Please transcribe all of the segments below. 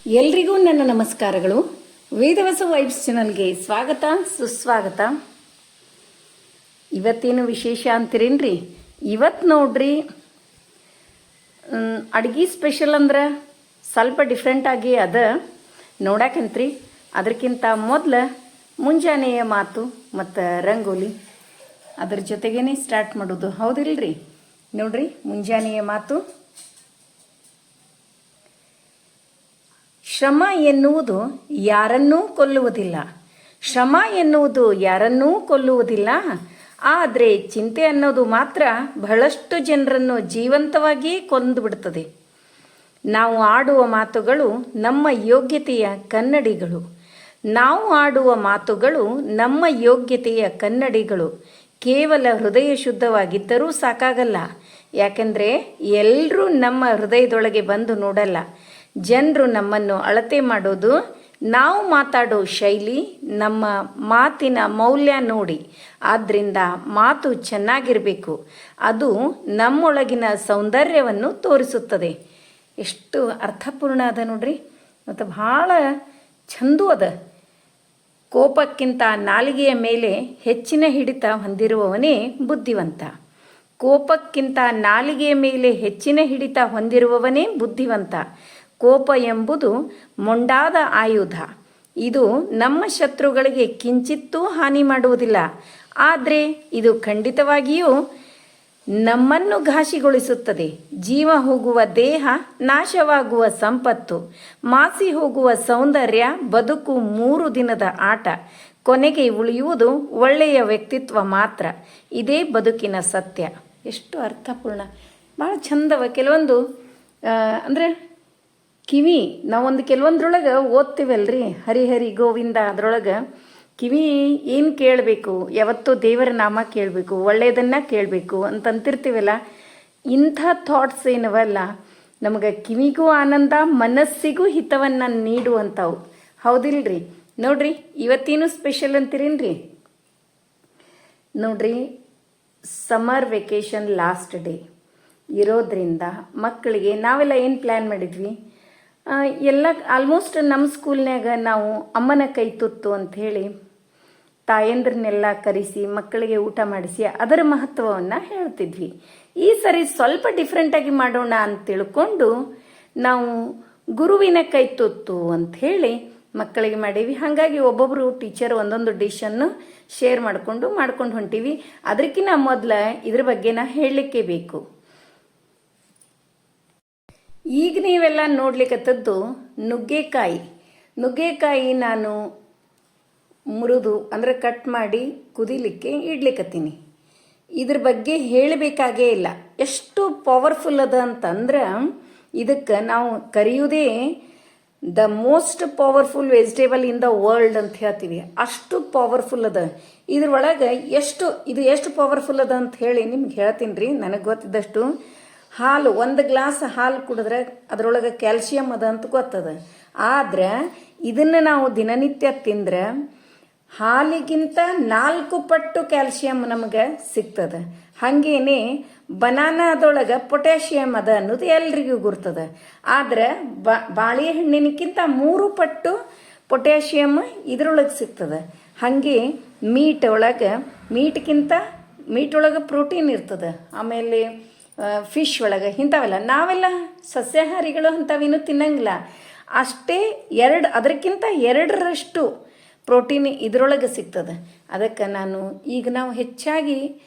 ಎಲ್ರಿಗೂ ನನ್ನ ನಮಸ್ಕಾರಗಳು. ವೇದವಸ ವೈಬ್ಸ್ ಚಾನಲ್ಗೆ ಸ್ವಾಗತ ಸುಸ್ವಾಗತ. ಇವತ್ತೇನು ವಿಶೇಷ ಅಂತೀರೇನ್ರಿ? ಇವತ್ತು ನೋಡ್ರಿ ಅಡ್ಗೆ ಸ್ಪೆಷಲ್ ಅಂದ್ರೆ ಸ್ವಲ್ಪ ಡಿಫ್ರೆಂಟಾಗಿ ಅದ ನೋಡಾಕಂತ್ರಿ. ಅದಕ್ಕಿಂತ ಮೊದಲು ಮುಂಜಾನೆಯ ಮಾತು ಮತ್ತು ರಂಗೋಲಿ ಅದ್ರ ಜೊತೆಗೇ ಸ್ಟಾರ್ಟ್ ಮಾಡೋದು, ಹೌದಿಲ್ರಿ? ನೋಡ್ರಿ, ಮುಂಜಾನೆಯ ಮಾತು. ಶ್ರಮ ಎನ್ನುವುದು ಯಾರನ್ನೂ ಕೊಲ್ಲುವುದಿಲ್ಲ. ಶ್ರಮ ಎನ್ನುವುದು ಯಾರನ್ನೂ ಕೊಲ್ಲುವುದಿಲ್ಲ. ಆದರೆ ಚಿಂತೆ ಅನ್ನೋದು ಮಾತ್ರ ಬಹಳಷ್ಟು ಜನರನ್ನು ಜೀವಂತವಾಗಿಯೇ ಕೊಂದು ಬಿಡುತ್ತದೆ. ನಾವು ಆಡುವ ಮಾತುಗಳು ನಮ್ಮ ಯೋಗ್ಯತೆಯ ಕನ್ನಡಿಗಳು. ನಾವು ಆಡುವ ಮಾತುಗಳು ನಮ್ಮ ಯೋಗ್ಯತೆಯ ಕನ್ನಡಿಗಳು. ಕೇವಲ ಹೃದಯ ಶುದ್ಧವಾಗಿದ್ದರೂ ಸಾಕಾಗಲ್ಲ. ಯಾಕೆಂದರೆ ಎಲ್ಲರೂ ನಮ್ಮ ಹೃದಯದೊಳಗೆ ಬಂದು ನೋಡಲ್ಲ. ಜನರು ನಮ್ಮನ್ನು ಅಳತೆ ಮಾಡೋದು ನಾವು ಮಾತಾಡೋ ಶೈಲಿ, ನಮ್ಮ ಮಾತಿನ ಮೌಲ್ಯ ನೋಡಿ. ಆದ್ದರಿಂದ ಮಾತು ಚೆನ್ನಾಗಿರಬೇಕು. ಅದು ನಮ್ಮೊಳಗಿನ ಸೌಂದರ್ಯವನ್ನು ತೋರಿಸುತ್ತದೆ. ಎಷ್ಟು ಅರ್ಥಪೂರ್ಣ ಅದ ನೋಡ್ರಿ, ಮತ್ತು ಭಾಳ ಚಂದು ಅದ. ಕೋಪಕ್ಕಿಂತ ನಾಲಿಗೆಯ ಮೇಲೆ ಹೆಚ್ಚಿನ ಹಿಡಿತ ಹೊಂದಿರುವವನೇ ಬುದ್ಧಿವಂತ. ಕೋಪಕ್ಕಿಂತ ನಾಲಿಗೆಯ ಮೇಲೆ ಹೆಚ್ಚಿನ ಹಿಡಿತ ಹೊಂದಿರುವವನೇ ಬುದ್ಧಿವಂತ. ಕೋಪ ಎಂಬುದು ಮೊಂಡಾದ ಆಯುಧ. ಇದು ನಮ್ಮ ಶತ್ರುಗಳಿಗೆ ಕಿಂಚಿತ್ತೂ ಹಾನಿ ಮಾಡುವುದಿಲ್ಲ. ಆದರೆ ಇದು ಖಂಡಿತವಾಗಿಯೂ ನಮ್ಮನ್ನು ಘಾಸಿಗೊಳಿಸುತ್ತದೆ. ಜೀವ ಹೋಗುವ ದೇಹ, ನಾಶವಾಗುವ ಸಂಪತ್ತು, ಮಾಸಿ ಹೋಗುವ ಸೌಂದರ್ಯ, ಬದುಕು 3 ದಿನದ ಆಟ. ಕೊನೆಗೆ ಉಳಿಯುವುದು ಒಳ್ಳೆಯ ವ್ಯಕ್ತಿತ್ವ ಮಾತ್ರ. ಇದೇ ಬದುಕಿನ ಸತ್ಯ. ಎಷ್ಟು ಅರ್ಥಪೂರ್ಣ, ಭಾಳ ಚಂದವ. ಕೆಲವೊಂದು ಅಂದರೆ ಕಿವಿ ನಾವೊಂದು ಕೆಲವೊಂದ್ರೊಳಗೆ ಓದ್ತೀವಲ್ರಿ, ಹರಿಹರಿ ಗೋವಿಂದ, ಅದರೊಳಗೆ ಕಿವಿ ಏನು ಕೇಳಬೇಕು, ಯಾವತ್ತೂ ದೇವರ ನಾಮ ಕೇಳಬೇಕು, ಒಳ್ಳೆಯದನ್ನು ಕೇಳಬೇಕು ಅಂತಂತಿರ್ತೀವಲ್ಲ. ಇಂಥ ಥಾಟ್ಸ್ ಏನವಲ್ಲ ನಮಗೆ ಕಿವಿಗೂ ಆನಂದ, ಮನಸ್ಸಿಗೂ ಹಿತವನ್ನು ನೀಡುವಂಥವು, ಹೌದಿಲ್ರಿ? ನೋಡ್ರಿ, ಇವತ್ತೇನು ಸ್ಪೆಷಲ್ ಅಂತೀರೇನ್ರಿ? ನೋಡ್ರಿ, ಸಮ್ಮರ್ ವೆಕೇಷನ್ ಲಾಸ್ಟ್ ಡೇ ಇರೋದ್ರಿಂದ ಮಕ್ಕಳಿಗೆ ನಾವೆಲ್ಲ ಏನು ಪ್ಲ್ಯಾನ್ ಮಾಡಿದ್ವಿ, ಎಲ್ಲ ಆಲ್ಮೋಸ್ಟ್ ನಮ್ಮ ಸ್ಕೂಲ್ನಾಗ ನಾವು ಅಮ್ಮನ ಕೈ ತುತ್ತು ಅಂಥೇಳಿ ತಾಯಂದ್ರನ್ನೆಲ್ಲ ಕರೆಸಿ ಮಕ್ಕಳಿಗೆ ಊಟ ಮಾಡಿಸಿ ಅದರ ಮಹತ್ವವನ್ನು ಹೇಳ್ತಿದ್ವಿ. ಈ ಸರಿ ಸ್ವಲ್ಪ ಡಿಫ್ರೆಂಟಾಗಿ ಮಾಡೋಣ ಅಂತ ತಿಳ್ಕೊಂಡು ನಾವು ಗುರುವಿನ ಕೈ ತುತ್ತು ಅಂಥೇಳಿ ಮಕ್ಕಳಿಗೆ ಮಾಡೀವಿ. ಹಾಗಾಗಿ ಒಬ್ಬೊಬ್ಬರು ಟೀಚರ್ ಒಂದೊಂದು ಡಿಶನ್ನು ಶೇರ್ ಮಾಡ್ಕೊಂಡು ಹೊಂಟೀವಿ. ಅದಕ್ಕಿಂತ ಮೊದಲು ಇದ್ರ ಬಗ್ಗೆ ನಾ ಹೇಳಲಿಕ್ಕೆ ಬೇಕು. ಈಗ ನೀವೆಲ್ಲ ನೋಡ್ಲಿಕ್ಕತ್ತದ್ದು ನುಗ್ಗೆಕಾಯಿ ನಾನು ಮುರಿದು ಅಂದರೆ ಕಟ್ ಮಾಡಿ ಕುದಿಲಿಕ್ಕೆ ಇಡ್ಲಿಕ್ಕತ್ತೀನಿ. ಇದ್ರ ಬಗ್ಗೆ ಹೇಳಬೇಕಾಗೇ ಇಲ್ಲ, ಎಷ್ಟು ಪವರ್ಫುಲ್ ಅದ ಅಂತಂದ್ರೆ ಇದಕ್ಕೆ ನಾವು ಕರೆಯುವುದೇ the most powerful vegetable in the world ಅಂತ ಹೇಳ್ತೀವಿ. ಅಷ್ಟು ಪವರ್ಫುಲ್ ಅದ. ಇದ್ರೊಳಗೆ ಎಷ್ಟು ಪವರ್ಫುಲ್ ಅದ ಅಂತ ಹೇಳಿ ನಿಮ್ಗೆ ಹೇಳ್ತೀನಿ ರೀ. ನನಗೆ ಗೊತ್ತಿದ್ದಷ್ಟು, ಹಾಲು 1 ಗ್ಲಾಸ್ ಹಾಲು ಕುಡಿದ್ರೆ ಅದರೊಳಗೆ ಕ್ಯಾಲ್ಸಿಯಂ ಅದ ಅಂತ ಗೊತ್ತದ. ಆದ್ರೆ ಇದನ್ನು ನಾವು ದಿನನಿತ್ಯ ತಿಂದ್ರೆ ಹಾಲಿಗಿಂತ 4 ಪಟ್ಟು ಕ್ಯಾಲ್ಸಿಯಂ ನಮಗೆ ಸಿಗ್ತದೆ. ಹಾಗೇನೆ ಬನಾನಾದೊಳಗೆ ಪೊಟ್ಯಾಷಿಯಂ ಅದ ಅನ್ನೋದು ಎಲ್ರಿಗೂ ಗುರ್ತದ. ಆದ್ರೆ ಬಾಳೆಹಣ್ಣಿನಕ್ಕಿಂತ 3 ಪಟ್ಟು ಪೊಟ್ಯಾಷಿಯಂ ಇದ್ರೊಳಗೆ ಸಿಗ್ತದೆ. ಹಾಗೆ ಮೀಟೊಳಗೆ ಪ್ರೋಟೀನ್ ಇರ್ತದೆ. ಆಮೇಲೆ ಫಿಶ್ ಒಳಗೆ ಇಂಥವೆಲ್ಲ ನಾವೆಲ್ಲ ಸಸ್ಯಾಹಾರಿಗಳು ಅಂಥವೇನು ತಿನ್ನಂಗಿಲ್ಲ. ಅಷ್ಟೇ ಅದಕ್ಕಿಂತ 2ರಷ್ಟು ಪ್ರೋಟೀನ್ ಇದರೊಳಗೆ ಸಿಗ್ತದೆ. ಅದಕ್ಕೆ ನಾವು ಹೆಚ್ಚಾಗಿ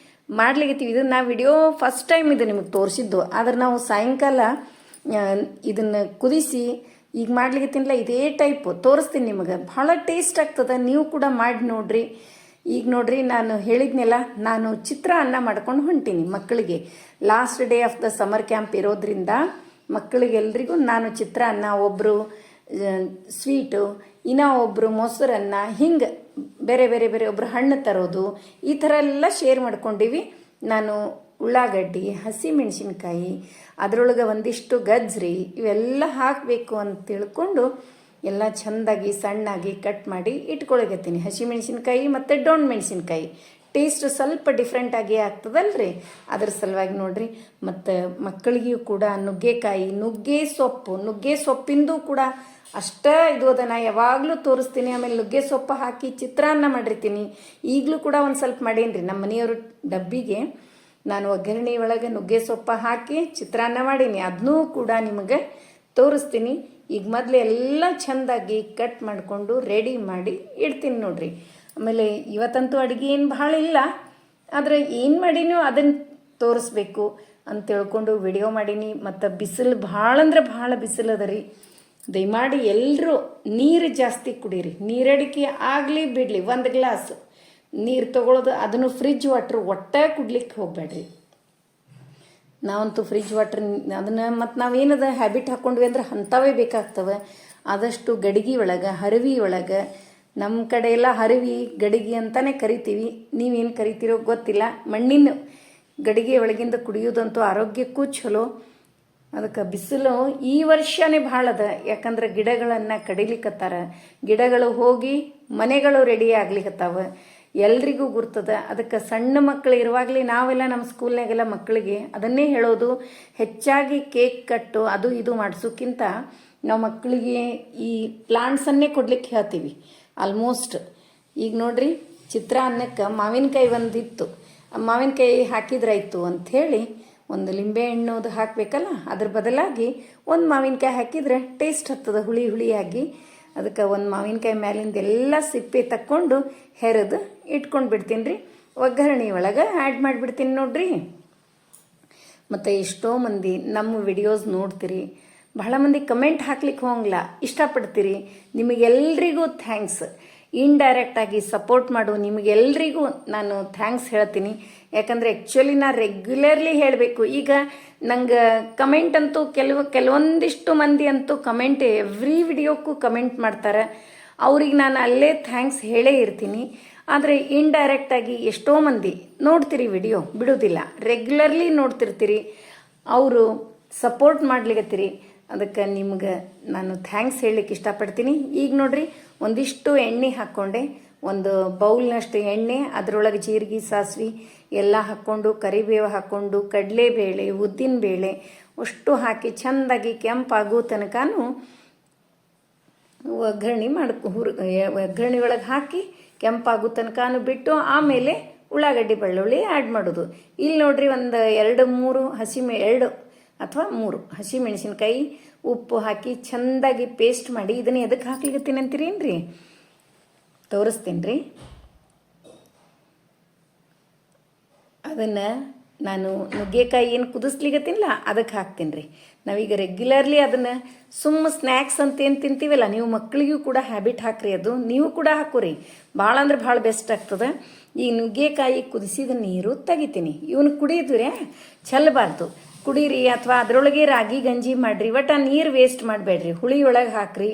ಮಾಡ್ಲಿಕ್ಕೀವಿ. ಇದು ನಾ ವಿಡಿಯೋ ಫಸ್ಟ್ ಟೈಮ್ ಇದು ನಿಮಗೆ ತೋರಿಸಿದ್ದು. ಆದ್ರೆ ನಾವು ಸಾಯಂಕಾಲ ಇದನ್ನು ಕುದಿಸಿ ಈಗ ಮಾಡ್ಲಿಕ್ಕೀನಿಲ್ಲ, ಇದೇ ಟೈಪ್ ತೋರಿಸ್ತೀನಿ ನಿಮಗೆ. ಭಾಳ ಟೇಸ್ಟ್ ಆಗ್ತದೆ, ನೀವು ಕೂಡ ಮಾಡಿ ನೋಡ್ರಿ. ಈಗ ನೋಡ್ರಿ, ನಾನು ಹೇಳಿದ್ನೆಲ್ಲ, ನಾನು ಚಿತ್ರಾನ್ನ ಮಾಡ್ಕೊಂಡು ಹೊಂಟೀನಿ ಮಕ್ಕಳಿಗೆ. Last day of the summer camp ಇರೋದ್ರಿಂದ ಮಕ್ಕಳಿಗೆಲ್ರಿಗೂ ನಾನು ಚಿತ್ರಾನ್ನ, ಒಬ್ಬರು ಸ್ವೀಟು, ಇನ್ನೂ ಒಬ್ಬರು ಮೊಸರನ್ನ, ಹಿಂಗೆ ಬೇರೆ ಒಬ್ಬರು ಹಣ್ಣು ತರೋದು, ಈ ಥರ ಎಲ್ಲ ಶೇರ್ ಮಾಡ್ಕೊಂಡಿವಿ. ನಾನು ಉಳ್ಳಾಗಡ್ಡಿ, ಹಸಿಮೆಣಸಿನ್ಕಾಯಿ, ಅದರೊಳಗೆ ಒಂದಿಷ್ಟು ಗಜ್ರಿ ಇವೆಲ್ಲ ಹಾಕಬೇಕು ಅಂತ ತಿಳ್ಕೊಂಡು ಎಲ್ಲ ಚೆಂದಾಗಿ ಸಣ್ಣಾಗಿ ಕಟ್ ಮಾಡಿ ಇಟ್ಕೊಳಗತ್ತೀನಿ. ಹಸಿಮೆಣಸಿನ್ಕಾಯಿ ಮತ್ತು ಡೊಣ್ ಮೆಣಸಿನ್ಕಾಯಿ ಟೇಸ್ಟ್ ಸ್ವಲ್ಪ ಡಿಫ್ರೆಂಟಾಗಿ ಆಗ್ತದಲ್ರಿ, ಅದ್ರ ಸಲುವಾಗಿ ನೋಡ್ರಿ. ಮತ್ತು ಮಕ್ಕಳಿಗೂ ಕೂಡ ನುಗ್ಗೆಕಾಯಿ, ನುಗ್ಗೆ ಸೊಪ್ಪಿಂದು ಕೂಡ ಅಷ್ಟೇ ಇದು ಅದನ್ನು ಯಾವಾಗಲೂ ತೋರಿಸ್ತೀನಿ. ಆಮೇಲೆ ನುಗ್ಗೆ ಸೊಪ್ಪು ಹಾಕಿ ಚಿತ್ರಾನ್ನ ಮಾಡಿರ್ತೀನಿ. ಈಗಲೂ ಕೂಡ ಒಂದು ಸ್ವಲ್ಪ ಮಾಡೀನಿ. ನಮ್ಮ ಮನೆಯವರು ಡಬ್ಬಿಗೆ ನಾನು ಒಗ್ಗರಣೆ ಒಳಗೆ ನುಗ್ಗೆ ಸೊಪ್ಪು ಹಾಕಿ ಚಿತ್ರಾನ್ನ ಮಾಡೀನಿ. ಅದನ್ನೂ ಕೂಡ ನಿಮಗೆ ತೋರಿಸ್ತೀನಿ. ಈಗ ಮೊದಲು ಎಲ್ಲ ಚೆಂದಾಗಿ ಕಟ್ ಮಾಡಿಕೊಂಡು ರೆಡಿ ಮಾಡಿ ಇಡ್ತೀನಿ ನೋಡ್ರಿ. ಆಮೇಲೆ ಇವತ್ತಂತೂ ಅಡುಗೆ ಏನು ಭಾಳ ಇಲ್ಲ, ಆದರೆ ಏನು ಮಾಡೀನೋ ಅದನ್ನು ತೋರಿಸ್ಬೇಕು ಅಂತ ತಿಳ್ಕೊಂಡು ವಿಡಿಯೋ ಮಾಡೀನಿ. ಮತ್ತು ಬಿಸಿಲು ಭಾಳ ಅಂದ್ರೆ ಭಾಳ ಬಿಸಿಲು ಅದ ರೀ. ದಯಮಾಡಿ ಎಲ್ಲರೂ ನೀರು ಜಾಸ್ತಿ ಕುಡೀರಿ. ನೀರಡಿಕೆ ಆಗಲಿ ಬಿಡಲಿ, 1 ಗ್ಲಾಸ್ ನೀರು ತೊಗೊಳೋದು, ಅದನ್ನು ಫ್ರಿಜ್ ವಾಟ್ರ್ ಒಟ್ಟೆ ಕುಡ್ಲಿಕ್ಕೆ ಹೋಗಬೇಡ್ರಿ. ನಾವಂತೂ ಫ್ರಿಜ್ ವಾಟ್ರ್ ಅದನ್ನು ಮತ್ತು ನಾವೇನದ ಹ್ಯಾಬಿಟ್ ಹಾಕ್ಕೊಂಡ್ವಿ ಅಂದ್ರೆ ಅಂಥವೇ ಬೇಕಾಗ್ತವೆ. ಆದಷ್ಟು ಗಡಿಗೆ ಒಳಗೆ, ಹರವಿ ಒಳಗೆ, ನಮ್ಮ ಕಡೆ ಎಲ್ಲ ಹರವಿ ಗಡಿಗೆ ಅಂತಲೇ ಕರಿತೀವಿ, ನೀವೇನು ಕರಿತೀರೋ ಗೊತ್ತಿಲ್ಲ. ಮಣ್ಣಿನ ಗಡಿಗೆ ಒಳಗಿಂದ ಕುಡಿಯೋದಂತೂ ಆರೋಗ್ಯಕ್ಕೂ ಚಲೋ. ಅದಕ್ಕೆ ಬಿಸಿಲು ಈ ವರ್ಷನೇ ಭಾಳ ಅದ. ಯಾಕಂದ್ರೆ ಗಿಡಗಳನ್ನು ಕಡಿಲಿಕ್ಕತ್ತಾರ, ಗಿಡಗಳು ಹೋಗಿ ಮನೆಗಳು ರೆಡಿ ಆಗ್ಲಿಕ್ಕತ್ತಾವ, ಎಲ್ರಿಗೂ ಗುರ್ತದ. ಅದಕ್ಕೆ ಸಣ್ಣ ಮಕ್ಕಳು ಇರುವಾಗಲೇ ನಾವೆಲ್ಲ ನಮ್ಮ ಸ್ಕೂಲ್ನಾಗೆಲ್ಲ ಮಕ್ಕಳಿಗೆ ಅದನ್ನೇ ಹೇಳೋದು, ಹೆಚ್ಚಾಗಿ ಕೇಕ್ ಕಟ್ಟು ಅದು ಇದು ಮಾಡಿಸೋಕ್ಕಿಂತ ನಾವು ಮಕ್ಕಳಿಗೆ ಈ ಪ್ಲಾಂಟ್ಸನ್ನೇ ಕೊಡ್ಲಿಕ್ಕೆ ಹೇಳ್ತೀವಿ ಆಲ್ಮೋಸ್ಟ್. ಈಗ ನೋಡ್ರಿ, ಚಿತ್ರಾನ್ನಕ್ಕೆ ಮಾವಿನಕಾಯಿ ಒಂದಿತ್ತು, ಮಾವಿನಕಾಯಿ ಹಾಕಿದ್ರಾಯ್ತು ಅಂಥೇಳಿ ಒಂದು ಲಿಂಬೆಹಣ್ಣುದು ಹಾಕಬೇಕಲ್ಲ, ಅದ್ರ ಬದಲಾಗಿ ಒಂದು ಮಾವಿನಕಾಯಿ ಹಾಕಿದರೆ ಟೇಸ್ಟ್ ಹತ್ತದ ಹುಳಿ ಹುಳಿಯಾಗಿ. ಅದಕ್ಕೆ ಒಂದು ಮಾವಿನಕಾಯಿ ಮ್ಯಾಲಿಂದ ಎಲ್ಲ ಸಿಪ್ಪೆ ತಕ್ಕೊಂಡು ಹೆರೆದು ಇಟ್ಕೊಂಡು ಬಿಡ್ತೀನಿ ರೀ. ಒಗ್ಗರಣೆ ಒಳಗೆ ಆ್ಯಡ್ ಮಾಡಿಬಿಡ್ತೀನಿ ನೋಡ್ರಿ. ಮತ್ತು ಎಷ್ಟೋ ಮಂದಿ ನಮ್ಮ ವಿಡಿಯೋಸ್ ನೋಡ್ತೀರಿ, ಬಹಳ ಮಂದಿ ಕಮೆಂಟ್ ಹಾಕ್ಲಿಕ್ಕೆ ಹೋಗಲ್ಲ, ಇಷ್ಟಪಡ್ತೀರಿ. ನಿಮಗೆಲ್ರಿಗೂ ಥ್ಯಾಂಕ್ಸ್. ಇಂಡೈರೆಕ್ಟಾಗಿ ಸಪೋರ್ಟ್ ಮಾಡು ನಿಮಗೆಲ್ರಿಗೂ ನಾನು ಥ್ಯಾಂಕ್ಸ್ ಹೇಳ್ತೀನಿ. ಯಾಕಂದರೆ ಆ್ಯಕ್ಚುಲಿ ನಾನು ರೆಗ್ಯುಲರ್ಲಿ ಹೇಳಬೇಕು. ಈಗ ನಂಗೆ ಕಮೆಂಟ್ ಅಂತೂ ಕೆಲವೊಂದಿಷ್ಟು ಮಂದಿ ಅಂತೂ ಕಮೆಂಟ್ ಎವ್ರಿ ವಿಡಿಯೋಕ್ಕೂ ಕಮೆಂಟ್ ಮಾಡ್ತಾರೆ. ಅವ್ರಿಗೆ ನಾನು ಅಲ್ಲೇ ಥ್ಯಾಂಕ್ಸ್ ಹೇಳೇ ಇರ್ತೀನಿ. ಆದರೆ ಇಂಡೈರೆಕ್ಟಾಗಿ ಎಷ್ಟೋ ಮಂದಿ ನೋಡ್ತೀರಿ, ವಿಡಿಯೋ ಬಿಡೋದಿಲ್ಲ, ರೆಗ್ಯುಲರ್ಲಿ ನೋಡ್ತಿರ್ತೀರಿ, ಅವರು ಸಪೋರ್ಟ್ ಮಾಡ್ಲಿಕತ್ತೀರಿ. ಅದಕ್ಕೆ ನಿಮ್ಗೆ ನಾನು ಥ್ಯಾಂಕ್ಸ್ ಹೇಳಲಿಕ್ಕೆ ಇಷ್ಟಪಡ್ತೀನಿ. ಈಗ ನೋಡ್ರಿ, ಒಂದಿಷ್ಟು ಎಣ್ಣೆ ಹಾಕ್ಕೊಂಡೆ, ಒಂದು ಬೌಲ್ನಷ್ಟು ಎಣ್ಣೆ, ಅದರೊಳಗೆ ಜೀರಿಗೆ, ಸಾಸಿವೆ ಎಲ್ಲ ಹಾಕ್ಕೊಂಡು, ಕರಿಬೇವು ಹಾಕ್ಕೊಂಡು, ಕಡಲೆಬೇಳೆ, ಉದ್ದಿನಬೇಳೆ ಅಷ್ಟು ಹಾಕಿ ಚೆಂದಾಗಿ ಕೆಂಪಾಗೋ ತನಕನೂ ಒಗ್ಗರಣೆ ಒಳಗೆ ಹಾಕಿ ಕೆಂಪಾಗೋ ತನಕನೂ ಬಿಟ್ಟು ಆಮೇಲೆ ಉಳ್ಳಾಗಡ್ಡಿ ಬೆಳ್ಳುಳ್ಳಿ ಆ್ಯಡ್ ಮಾಡೋದು. ಇಲ್ಲಿ ನೋಡ್ರಿ, ಒಂದು 2 ಅಥವಾ 3 ಹಸಿಮೆಣಸಿನ್ಕಾಯಿ ಉಪ್ಪು ಹಾಕಿ ಚೆಂದಾಗಿ ಪೇಸ್ಟ್ ಮಾಡಿ, ಇದನ್ನು ಎದಕ್ಕೆ ಹಾಕ್ಲಿಕತ್ತೀನಿ ಅಂತೀರೇನ್ರಿ, ತೋರಿಸ್ತೀನಿ ರೀ. ಅದನ್ನು ನಾನು ನುಗ್ಗೆಕಾಯಿ ಏನು ಕುದಿಸ್ಲಿಕತ್ತೀನಿಲ್ಲ ಅದಕ್ಕೆ ಹಾಕ್ತೀನಿ ರೀ. ನಾವೀಗ ರೆಗ್ಯುಲರ್ಲಿ ಅದನ್ನು ಸ್ನ್ಯಾಕ್ಸ್ ಅಂತ ಏನು ತಿಂತೀವಲ್ಲ, ನೀವು ಮಕ್ಕಳಿಗೂ ಕೂಡ ಹ್ಯಾಬಿಟ್ ಹಾಕ್ರಿ. ಅದು ನೀವು ಕೂಡ ಹಾಕೋರಿ, ಭಾಳ ಅಂದ್ರೆ ಭಾಳ ಬೆಸ್ಟ್ ಆಗ್ತದೆ. ಈ ನುಗ್ಗೆಕಾಯಿ ಕುದಿಸಿದ ನೀರು ತೆಗಿತೀನಿ. ಇವನು ಕುಡಿದ್ರೆ ಚೆಲ್ಲಬಾರ್ದು, ಕುಡೀರಿ. ಅಥವಾ ಅದರೊಳಗೆ ರಾಗಿ ಗಂಜಿ ಮಾಡಿರಿ, ಒಟ್ಟು ಆ ನೀರು ವೇಸ್ಟ್ ಮಾಡಬೇಡ್ರಿ, ಹುಳಿ ಒಳಗೆ ಹಾಕ್ರಿ.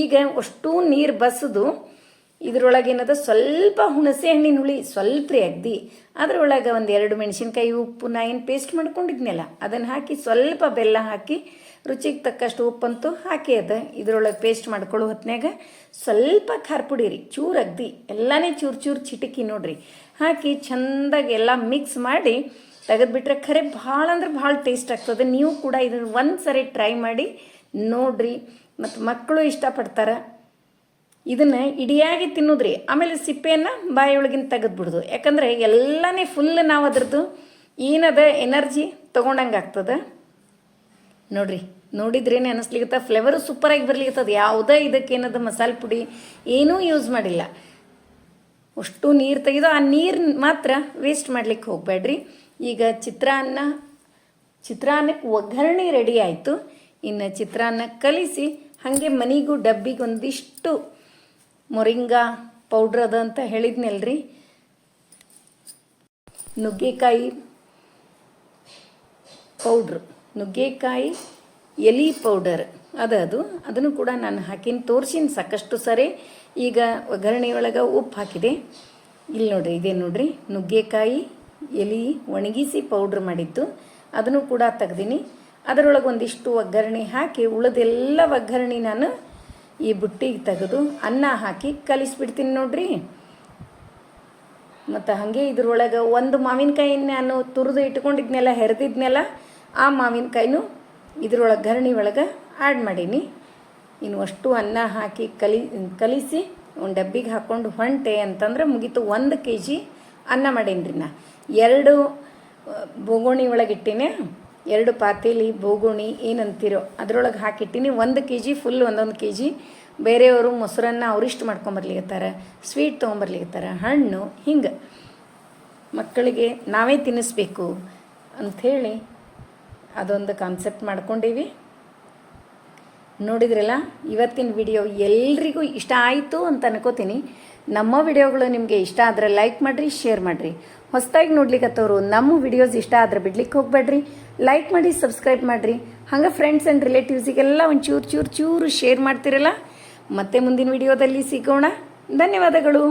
ಈಗ ಅಷ್ಟು ನೀರು ಬಸಿದು ಇದ್ರೊಳಗೇನದ ಸ್ವಲ್ಪ ಹುಣಸೆ ಹಣ್ಣಿನ ಹುಳಿ ಸ್ವಲ್ಪ ರೀ ಅಗ್ದಿ, ಅದರೊಳಗೆ ಒಂದು 2 ಮೆಣಸಿನ್ಕಾಯಿ, ಉಪ್ಪು, ನಾ ಏನು ಪೇಸ್ಟ್ ಮಾಡ್ಕೊಂಡಿದ್ನಲ್ಲ ಅದನ್ನು ಹಾಕಿ, ಸ್ವಲ್ಪ ಬೆಲ್ಲ ಹಾಕಿ, ರುಚಿಗೆ ತಕ್ಕಷ್ಟು ಉಪ್ಪಂತೂ ಹಾಕಿ ಅದ ಇದ್ರೊಳಗೆ ಪೇಸ್ಟ್ ಮಾಡ್ಕೊಳ್ಳೋ ಹೊತ್ನ್ಯಾಗ ಸ್ವಲ್ಪ ಖಾರ ಪುಡಿ ರೀ, ಚೂರು ಅಗ್ದಿ ಎಲ್ಲನೇ ಚೂರು ಚಿಟಿಕಿ ನೋಡ್ರಿ ಹಾಕಿ ಚೆಂದಾಗಿ ಎಲ್ಲ ಮಿಕ್ಸ್ ಮಾಡಿ ತೆಗೆದುಬಿಟ್ರೆ ಖರೆ ಭಾಳ ಅಂದ್ರೆ ಭಾಳ ಟೇಸ್ಟ್ ಆಗ್ತದೆ. ನೀವು ಕೂಡ ಇದನ್ನು ಒಂದು ಸರಿ ಟ್ರೈ ಮಾಡಿ ನೋಡ್ರಿ, ಮತ್ತು ಮಕ್ಕಳು ಇಷ್ಟಪಡ್ತಾರೆ. ಇದನ್ನು ಇಡಿಯಾಗಿ ತಿನ್ನೋದ್ರಿ, ಆಮೇಲೆ ಸಿಪ್ಪೆಯನ್ನು ಬಾಯಿಯೊಳಗಿನ ತೆಗೆದ್ಬಿಡ್ದು. ಯಾಕಂದರೆ ಎಲ್ಲನೇ ಫುಲ್ ನಾವು ಅದ್ರದ್ದು ಏನದ ಎನರ್ಜಿ ತೊಗೊಂಡಂಗೆ ಆಗ್ತದೆ ನೋಡ್ರಿ. ನೋಡಿದ್ರೇನೆ ಅನ್ನಿಸ್ಲಿಕ್ಕತ್ತ, ಫ್ಲೇವರು ಸೂಪರಾಗಿ ಬರ್ಲಿಕ್ಕತ್ತದ. ಯಾವುದೇ ಇದಕ್ಕೇನದ ಮಸಾಲೆ ಪುಡಿ ಏನೂ ಯೂಸ್ ಮಾಡಿಲ್ಲ, ಅಷ್ಟು ನೀರು ತೆಗೆದು ಆ ನೀರು ಮಾತ್ರ ವೇಸ್ಟ್ ಮಾಡ್ಲಿಕ್ಕೆ ಹೋಗಬೇಡ್ರಿ. ಈಗ ಚಿತ್ರಾನ್ನಕ್ಕೆ ಒಗ್ಗರಣೆ ರೆಡಿ ಆಯಿತು. ಇನ್ನು ಚಿತ್ರಾನ್ನ ಕಲಿಸಿ ಹಾಗೆ ಮನೆಗೂ ಡಬ್ಬಿಗೆ ಒಂದಿಷ್ಟು ಮೊರಿಂಗಾ ಪೌಡ್ರ್ ಅದ ಅಂತ ಹೇಳಿದ್ನಲ್ರಿ, ನುಗ್ಗೆಕಾಯಿ ಪೌಡ್ರ್, ನುಗ್ಗೆಕಾಯಿ ಎಲೆ ಪೌಡರ್ ಅದನ್ನು ಕೂಡ ನಾನು ಹಾಕಿನ ತೋರಿಸಿನ ಸಾಕಷ್ಟು ಸರಿ. ಈಗ ಒಗ್ಗರಣೆಯೊಳಗೆ ಉಪ್ಪು ಹಾಕಿದೆ. ಇಲ್ಲಿ ನೋಡ್ರಿ, ಇದೇ ನೋಡ್ರಿ ನುಗ್ಗೆಕಾಯಿ ಎಲೆ ಒಣಗಿಸಿ ಪೌಡ್ರ್ ಮಾಡಿದ್ದು, ಅದನ್ನು ಕೂಡ ತೆಗ್ದೀನಿ. ಅದರೊಳಗೆ ಒಂದಿಷ್ಟು ಒಗ್ಗರಣೆ ಹಾಕಿ, ಉಳಿದೆಲ್ಲ ಒಗ್ಗರಣೆ ನಾನು ಈ ಬುಟ್ಟಿಗೆ ತೆಗೆದು ಅನ್ನ ಹಾಕಿ ಕಲಿಸ್ಬಿಡ್ತೀನಿ ನೋಡ್ರಿ. ಮತ್ತು ಹಾಗೆ ಇದ್ರೊಳಗೆ ಒಂದು ಮಾವಿನಕಾಯಿ ನಾನು ತುರಿದು ಇಟ್ಕೊಂಡಿದ್ನೆಲ್ಲ ಹೆರೆದಿದ್ನೆಲ್ಲ ಆ ಮಾವಿನಕಾಯಿನೂ ಇದ್ರೊಳಗೆ ಗರಣಿ ಒಳಗೆ ಆ್ಯಡ್ ಮಾಡೀನಿ. ಇನ್ನು ಅಷ್ಟು ಅನ್ನ ಹಾಕಿ ಕಲಿಸಿ ಒಂದು ಡಬ್ಬಿಗೆ ಹಾಕ್ಕೊಂಡು ಹೊಂಟೆ ಅಂತಂದ್ರೆ ಮುಗೀತು. 1 kg ಅನ್ನ ಮಾಡೀನಿ ರೀ. ನಾ 2 ಬೋಗುಣಿ ಒಳಗೆ ಇಟ್ಟೀನಿ, 2 ಪಾತೇಲಿ ಬೋಗುಣಿ ಏನಂತೀರೋ ಅದ್ರೊಳಗೆ ಹಾಕಿಟ್ಟಿನಿ. 1 kg ಫುಲ್ 1 kg. ಬೇರೆಯವರು ಮೊಸರನ್ನ ಅವರಿಷ್ಟು ಮಾಡ್ಕೊಂಬರ್ಲಿಕತ್ತಾರೆ, ಸ್ವೀಟ್ ತೊಗೊಂಬರ್ಲಿಕತ್ತಾರೆ, ಹಣ್ಣು, ಹಿಂಗೆ ಮಕ್ಕಳಿಗೆ ನಾವೇ ತಿನ್ನಿಸ್ಬೇಕು ಅಂಥೇಳಿ ಅದೊಂದು ಕಾನ್ಸೆಪ್ಟ್ ಮಾಡ್ಕೊಂಡೀವಿ. ನೋಡಿದ್ರಲ್ಲ, ಇವತ್ತಿನ ವಿಡಿಯೋ ಎಲ್ರಿಗೂ ಇಷ್ಟ ಆಯಿತು ಅಂತ ಅನ್ಕೋತೀನಿ. ನಮ್ಮ ವಿಡಿಯೋಗಳು ನಿಮಗೆ ಇಷ್ಟ ಆದರೆ ಲೈಕ್ ಮಾಡಿರಿ, ಶೇರ್ ಮಾಡಿರಿ. ಹೊಸದಾಗಿ ನೋಡ್ಲಿಕ್ಕತ್ತವರು ನಮ್ಮ ವಿಡಿಯೋಸ್ ಇಷ್ಟ ಆದರೆ ಬಿಡ್ಲಿಕ್ಕೆ ಹೋಗಬೇಡ್ರಿ. ಲೈಕ್ ಮಾಡಿ, ಸಬ್ಸ್ಕ್ರೈಬ್ ಮಾಡಿರಿ. ಹಂಗೆ ಫ್ರೆಂಡ್ಸ್ ಆ್ಯಂಡ್ ರಿಲೇಟಿವ್ಸಿಗೆಲ್ಲ ಒಂದು ಚೂರು ಶೇರ್ ಮಾಡ್ತಿರಲ್ಲ. ಮತ್ತೆ ಮುಂದಿನ ವಿಡಿಯೋದಲ್ಲಿ ಸಿಗೋಣ. ಧನ್ಯವಾದಗಳು.